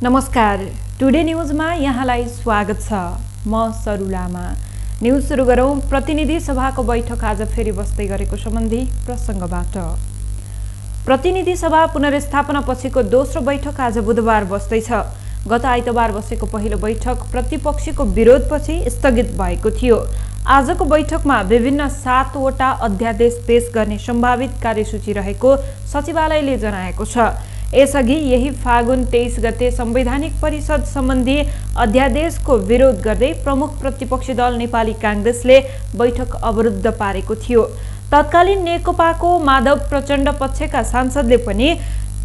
नमस्कार, टुडे न्यूजमा यहाँलाई स्वागत छ। म सरुलामा। न्यूज सुरु गरौं। प्रतिनिधि सभाको बैठक आज फेरि बस्दै गरेको सम्बन्धी प्रसंगबाट। प्रतिनिधि सभा पुनर्स्थापना पछिको दोस्रो बैठक आज बुधबार बस्दैछ। गत आइतबार बसेको पहिलो बैठक प्रतिपक्षको विरोधपछि स्थगित भएको थियो। आजको बैठकमा विभिन्न 7 वटा अध्यादेश पेश गर्ने सम्भावित कार्यसूची रहेको सचिवालयले जनाएको छ। यसअघि यही फागुन 23 गते संवैधानिक परिषद सम्बन्धी अध्यादेशको विरोध गर्दै प्रमुख प्रतिपक्षी दल नेपाली कांग्रेसले बैठक अवरुद्ध पारेको थियो। तत्कालीन नेकपाको माधव प्रचण्ड पक्षका सांसदले पनि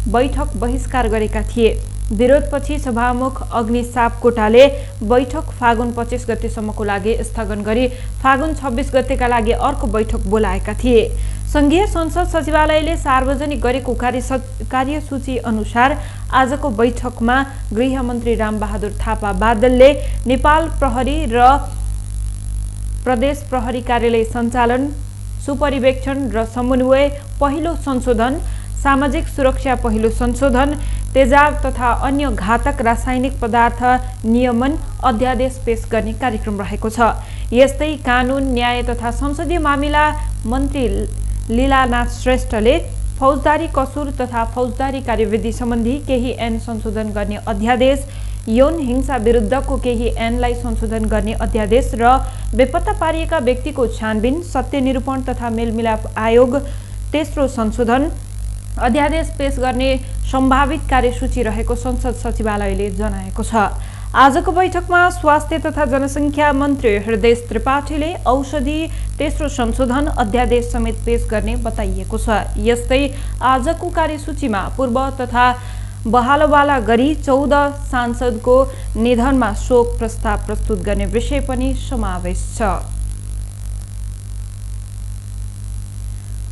बैठक बहिष्कार गरेका थिए। विरोधपछि सभामुख अग्नि सापकोटाले बैठक फागुन 25 गतेसम्मको लागि स्थगन गरी फागुन 26 गतेका लागि अर्को बैठक बोलाएका थिए। संघीय संसद सचिवालयले सार्वजनिक गरेको कार्यसूची अनुसार आजको बैठकमा गृहमन्त्री रामबहादुर थापा बादलले नेपाल प्रहरी र प्रदेश प्रहरी कार्यालय सञ्चालन, सुपरिवेक्षण र समन्वय पहिलो संशोधन, सामाजिक सुरक्षा पहिलो संशोधन, तेजाब तथा अन्य घातक रासायनिक पदार्थ नियमन अध्यादेश पेश गर्ने कार्यक्रम रहेको छ। यस्तै कानून, न्याय तथा संसदीय मामिला मन्त्री लीलानाथ श्रेष्ठले फौजदारी कसुर तथा फौजदारी कार्यविधि सम्बन्धी केही ऐन संशोधन गर्ने अध्यादेश, यौन हिंसा विरुद्धको केही ऐनलाई संशोधन गर्ने अध्यादेश र बेपत्ता पारिएका व्यक्तिको छानबिन, सत्य निरूपण तथा मेलमिलाप आयोग तेस्रो संशोधन अध्यादेश पेश गर्ने सम्भावित कार्यसूची रहेको संसद सचिवालयले जनाएको छ। आजको बैठकमा स्वास्थ्य तथा जनसङ्ख्या मन्त्री हृदय त्रिपाठीले औषधि तेस्रो संशोधन अध्यादेश समेत पेश गर्ने बताइएको छ। यस्तै आजको कार्यसूचीमा पूर्व तथा बहालवाला गरी 14 सांसदको निधनमा शोक प्रस्ताव प्रस्तुत गर्ने विषय पनि समावेश छ।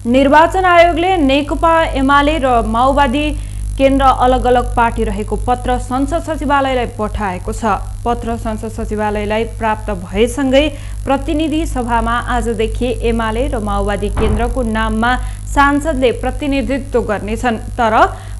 निर्वाचन आयोगले नेकपा, एमाले र माओवादी केन्द्र अलग अलग पार्टी रहेको पत्र संसद सचिवालयलाई पठाएको छ। पत्र संसद सचिवालयलाई प्राप्त भएसँगै प्रतिनिधि सभामा आजदेखि एमाले र माओवादी केन्द्रको नाममा सांसदले प्रतिनिधित्व गर्नेछन्। तर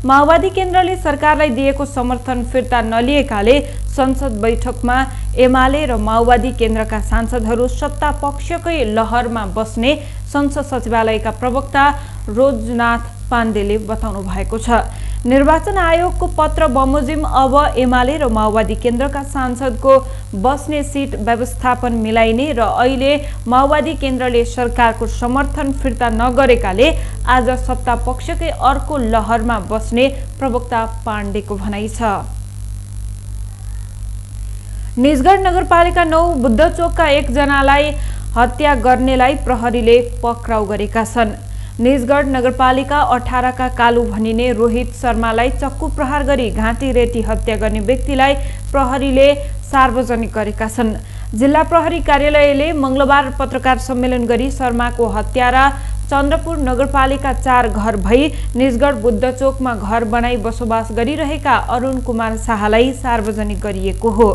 माओवादी केन्द्रले सरकारलाई दिएको समर्थन फिर्ता नलिएकाले संसद बैठकमा एमाले र माओवादी केन्द्रका सांसदहरू सत्ता पक्षकै लहरमा बस्ने संसद सचिवालयका प्रवक्ता रोजनाथ पाण्डेले बताउनु भएको छ। निर्वाचन आयोगको पत्र बमोजिम अब एमाले र माओवादी केन्द्रका सांसदको बस्ने सिट व्यवस्थापन मिलाइने र अहिले माओवादी केन्द्रले सरकारको समर्थन फिर्ता नगरेकाले आज सत्ता पक्षकै अर्को लहरमा बस्ने प्रवक्ता पाण्डेको भनाइ छ। निजगढ नगरपालिका 9 बुद्धचोकका एकजनालाई हत्या गर्नेलाई प्रहरीले पक्राउ गरेका छन्। निजगढ नगरपालिका 18 का कालु भनिने रोहित शर्मालाई चक्कु प्रहार गरी घाँटी रेटी हत्या गर्ने व्यक्तिलाई प्रहरीले सार्वजनिक गरेका छन्। जिल्ला प्रहरी कार्यालयले मंगलबार पत्रकार सम्मेलन गरी शर्माको हत्यारा चन्द्रपुर नगरपालिका 4 घर भई निजगढ बुद्धचोकमा घर बनाई बसोबास गरिरहेका अरुण कुमार शाहलाई सार्वजनिक गरिएको हो।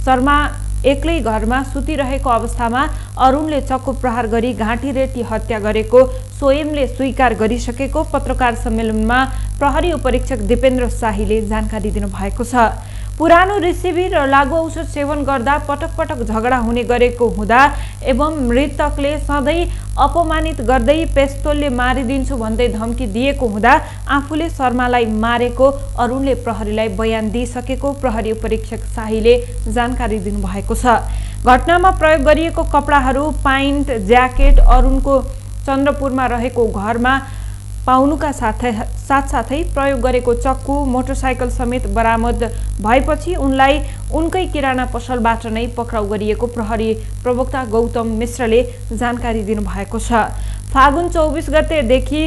शर्मा एक्लै घरमा सुतिरहेको अवस्थामा अरुणले चक्कु प्रहार गरी घाँटी रेटी हत्या गरेको स्वयंले स्वीकार गरिसकेको पत्रकार सम्मेलनमा प्रहरी उपरीक्षक दिपेन्द्र शाहीले जानकारी दिनुभएको छ। पुरानो रिसिभी र लागु औषध सेवन गर्दा पटक पटक झगडा हुने गरेको हुँदा एवं मृतकले सधैँ अपमानित गर्दै पेस्तोलले मारिदिन्छु भन्दै धम्की दिएको हुँदा आफूले शर्मालाई मारेको अरुणले प्रहरीलाई बयान दिइसकेको प्रहरी उपरीक्षक शाहीले जानकारी दिनुभएको छ। घटनामा प्रयोग गरिएको कपडाहरू, पाइन्ट, ज्याकेट अरुणको चन्द्रपुरमा रहेको घरमा पाउनुका साथसाथै प्रयोग गरेको चक्कु, मोटरसाइकल समेत बरामद भएपछि उनलाई उनकै किराना पसलबाट नै पक्राउ गरिएको प्रहरी प्रवक्ता गौतम मिश्रले जानकारी दिनुभएको छ। फागुन 24 गतेदेखि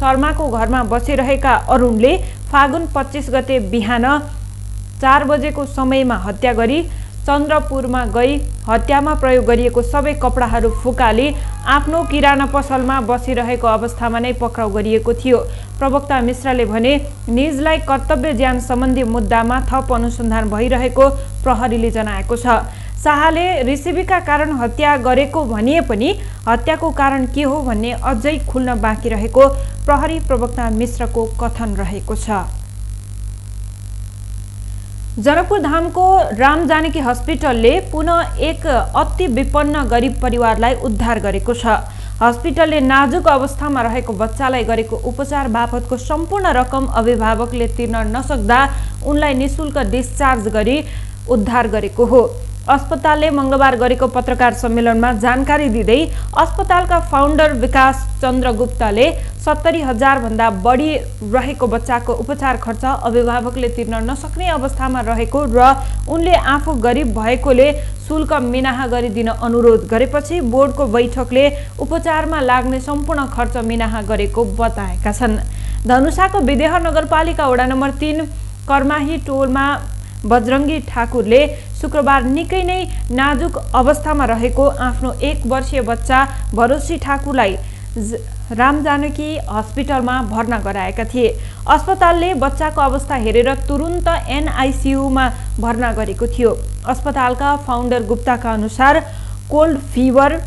शर्माको घरमा बसिरहेका अरुणले फागुन 25 गते बिहान 4 बजेको समयमा हत्या गरी चन्द्रपुरमा गई हत्यामा प्रयोग गरिएको सबै कपडाहरू फुकाली आफ्नो किराना पसलमा बसिरहेको अवस्थामा नै पक्राउ गरिएको थियो। प्रवक्ता मिश्रले भने निजलाई कर्तव्य ज्यान सम्बन्धी मुद्दामा थप अनुसन्धान भइरहेको प्रहरीले जनाएको छ। शाहले रिसिभीका कारण हत्या गरेको भनिए पनि हत्याको कारण के हो भन्ने अझै खुल्न बाँकी रहेको प्रहरी प्रवक्ता मिश्रको कथन रहेको छ। जनकपुर धामको राम जानकी हस्पिटलले पुनः एक अति विपन्न गरिब परिवारलाई उद्धार गरेको छ। हस्पिटलले नाजुक अवस्थामा रहेको बच्चालाई गरेको उपचार बापतको सम्पूर्ण रकम अभिभावकले तिर्न नसक्दा उनलाई निशुल्क डिस्चार्ज गरी उद्धार गरेको हो। अस्पतालले मंगलबार गरेको पत्रकार सम्मेलनमा जानकारी दिँदै अस्पतालका फाउन्डर विकास चन्द्र गुप्ताले 70,000 भन्दा बढी रहेको बच्चाको उपचार खर्च अभिभावकले तिर्न नसक्ने अवस्थामा रहेको र उनले आफू गरिब भएकोले शुल्क मिनाहा गरिदिन अनुरोध गरेपछि बोर्डको बैठकले उपचारमा लाग्ने सम्पूर्ण खर्च मिनाहा गरेको बताएका छन्। धनुषाको विदेह नगरपालिका वडा नम्बर 3 कर्माही टोलमा बजरंगी ठाकुरले शुक्रबार निकै नै नाजुक अवस्थामा रहेको आफ्नो 1 वर्षीय बच्चा भरोसी ठाकुरलाई राम जानकी हस्पिटलमा भर्ना गराएका थिए। अस्पतालले बच्चाको अवस्था हेरेर तुरुन्त एनआईसीयूमा भर्ना गरेको थियो। अस्पतालका फाउन्डर गुप्ताका अनुसार कोल्ड फिभर,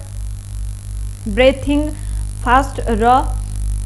ब्रेथिङ फास्ट र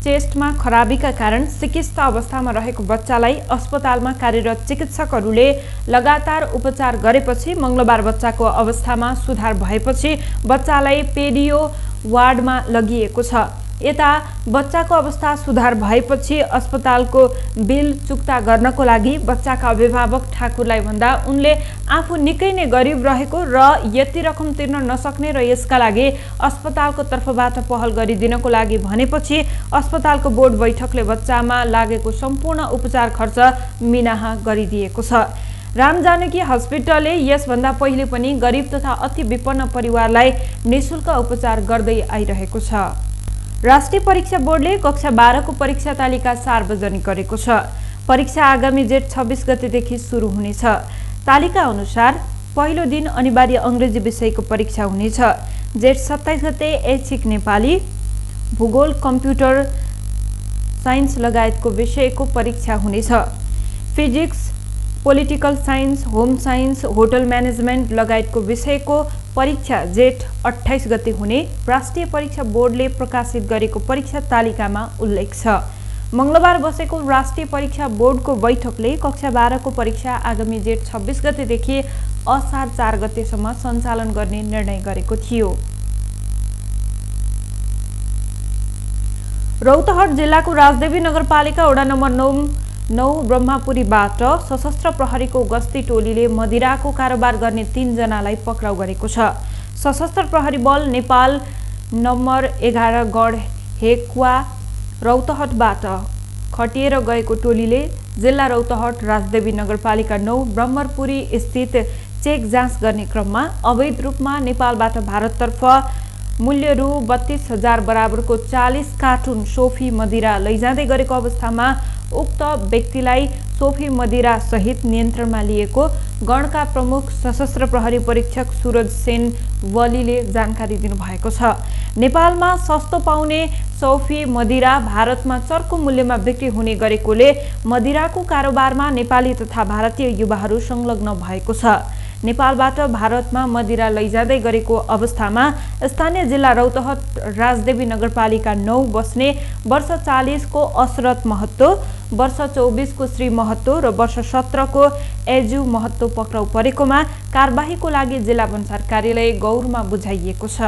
चेस्टमा खराबीका कारण चिकित्सक अवस्थामा रहेको बच्चालाई अस्पतालमा कार्यरत चिकित्सकहरूले लगातार उपचार गरेपछि मंगलबार बच्चाको अवस्थामा सुधार भएपछि बच्चालाई पेडियो वार्डमा लगिएको छ। यता बच्चाको अवस्था सुधार भएपछि अस्पतालको बिल चुक्ता गर्नको लागि बच्चाका अभिभावक ठाकुरलाई भन्दा उनले आफू निकै नै गरिब रहेको र यति रकम तिर्न नसक्ने र यसका लागि अस्पतालको तर्फबाट पहल गरिदिनको लागि भनेपछि अस्पतालको बोर्ड बैठकले बच्चामा लागेको सम्पूर्ण उपचार खर्च मिनाहा गरिदिएको छ। राम जानकी हस्पिटलले यसभन्दा पहिले पनि गरिब तथा अति विपन्न परिवारलाई निशुल्क उपचार गर्दै आइरहेको छ। राष्ट्रिय परीक्षा बोर्डले कक्षा 12 को परीक्षा तालिका सार्वजनिक गरेको छ। परीक्षा आगामी जेठ 26 गतेदेखि सुरु हुनेछ। तालिका अनुसार पहिलो दिन अनिवार्य अंग्रेजी विषयको परीक्षा हुनेछ। जेठ 27 गते ऐच्छिक नेपाली, भूगोल, कम्प्युटर साइन्स लगायतको विषयको परीक्षा हुनेछ। Physics, political science, home science, hotel management लगायतको विषयको परीक्षा जेठ 28 गते हुने राष्ट्रिय परीक्षा बोर्डले प्रकाशित गरेको परीक्षा तालिकामा उल्लेख छ। मंगलबार बसेको राष्ट्रिय परीक्षा बोर्डको बैठकले कक्षा 12 को परीक्षा आगामी जेठ 26 गतेदेखि असार 4 गतेसम्म सञ्चालन गर्ने निर्णय गरेको थियो। रौतहट जिल्लाको राजदेवी नगरपालिका वडा नम्बर 9 ब्रह्मपुरीबाट सशस्त्र प्रहरीको गस्ती टोलीले मदिराको कारोबार गर्ने 3 जनालाई पक्राउ गरेको छ। सशस्त्र प्रहरी बल नेपाल नम्बर 11 गढ हेकुवा रौतहटबाट खटिएर गएको टोलीले जिल्ला रौतहट राजदेवी नगरपालिका 9 ब्रह्मपुरी स्थित चेक जाँच गर्ने क्रममा अवैध रूपमा नेपालबाट भारततर्फ मूल्य रु 32,000 बराबरको 40 कार्टुन सोफी मदिरा लैजाँदै गरेको अवस्थामा उक्त व्यक्तिलाई सोफी मदिरा सहित नियन्त्रणमा लिएको गणका प्रमुख सशस्त्र प्रहरी परीक्षक सूरज सेन वलीले जानकारी दिनुभएको छ। नेपालमा सस्तो पाउने सोफी मदिरा भारतमा चर्को मूल्यमा बिक्री हुने गरेकोले मदिराको कारोबारमा नेपाली तथा भारतीय युवाहरू संलग्न भएको छ। नेपालबाट भारतमा मदिरा लैजाँदै गरेको अवस्थामा स्थानीय जिल्ला रौतहट राजदेवी नगरपालिका 9 बस्ने वर्ष 40 को असरत महत्तो, वर्ष 24 को श्री महत्तो र वर्ष 17 को एजु महत्तो पक्राउ परेकोमा कारबाहीको लागि जिल्ला भन्सार कार्यालय गौरमा बुझाइएको छ।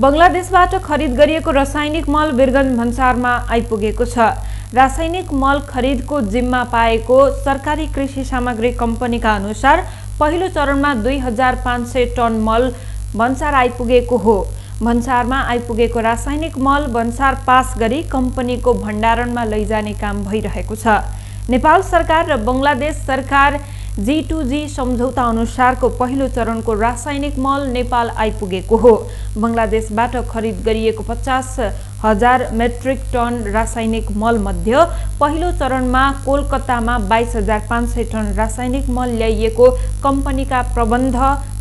बंगलादेशबाट खरिद गरिएको रासायनिक मल वीरगञ्ज भन्सारमा आइपुगेको छ। रासायनिक मल खरिदको जिम्मा पाएको सरकारी कृषि सामग्री कम्पनीका अनुसार पहिलो चरणमा 2500 टन मल भन्सार आइपुगेको हो। भन्सारमा आइपुगेको रासायनिक मल भन्सार पास गरी कम्पनीको भण्डारणमा लैजाने काम भइरहेको छ। नेपाल सरकार र बंगलादेश सरकार G2G सम्झौता अनुसारको पहिलो चरणको रासायनिक मल नेपाल आइपुगेको हो। बंगलादेशबाट खरिद गरिएको 50,000 मेट्रिक टन रासायनिक मल मध्ये पहिलो चरणमा कोलकातामा 22,500 टन रासायनिक मल ल्याइएको कम्पनीका प्रबन्ध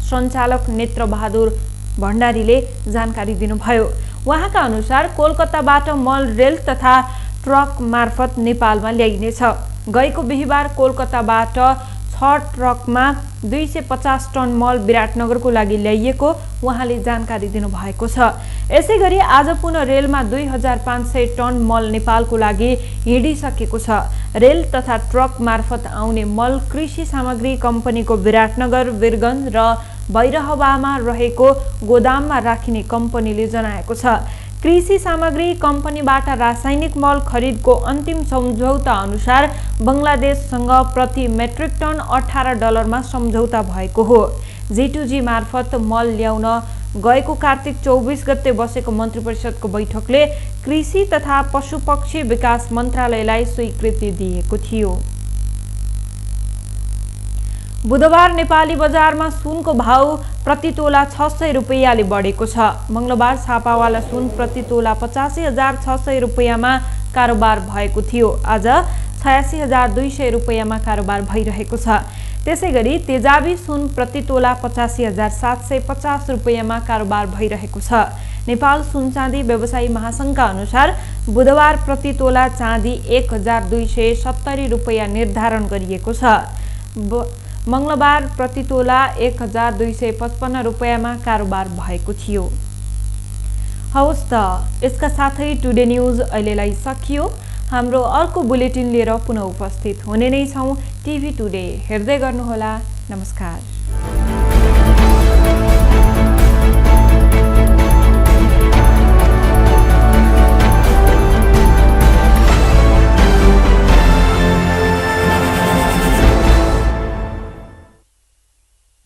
सञ्चालक नेत्र बहादुर भण्डारीले जानकारी दिनुभयो। उहाँका अनुसार कोलकाताबाट मल रेल तथा ट्रक मार्फत नेपालमा ल्याइनेछ। गएको बिहीबार कोलकाताबाट 6 ट्रकमा 250 टन मल विराटनगरको लागि ल्याइएको उहाँले जानकारी दिनुभएको छ। यसैगरी आज पुनः रेलमा 2500 टन मल नेपालको लागि हिँडिसकेको छ। रेल तथा ट्रक मार्फत आउने मल कृषि सामग्री कम्पनीको विराटनगर, वीरगञ्ज र भैरहवामा रहेको गोदाममा राखिने कम्पनीले जनाएको छ। कृषि सामग्री कम्पनीबाट रासायनिक मल खरिदको अन्तिम सम्झौता अनुसार बङ्गलादेशसँग प्रति मेट्रिक टन $18 सम्झौता भएको हो। G2G मार्फत मल ल्याउन गएको कार्तिक 24 गते बसेको मन्त्री परिषदको बैठकले कृषि तथा पशुपक्षी विकास मन्त्रालयलाई स्वीकृति दिएको थियो। बुधबार नेपाली बजारमा सुनको भाव प्रति तोला 600 रुपैयाँले बढेको छ। मंगलबार छापावाला सुन प्रति तोला 85,600 रुपैयाँमा कारोबार भएको थियो। आज 86,200 रुपैयाँमा कारोबार भइरहेको छ। त्यसैगरी तेजाबी सुन प्रति तोला 85,750 रुपैयाँमा कारोबार भइरहेको छ। नेपाल सुन चाँदी व्यवसायी महासंघका अनुसार बुधबार प्रति तोला चाँदी 1,270 रुपैयाँ निर्धारण गरिएको छ। मंगलबार प्रति तोला 1,255 रुपैयाँमा कारोबार भएको थियो। हवस् त, यसका साथै टुडे न्यूज अहिलेलाई सकियो। हाम्रो अर्को बुलेटिन लिएर पुनः उपस्थित हुने नै छौं। टिभी टुडे हेर्दै गर्नुहोला। नमस्कार।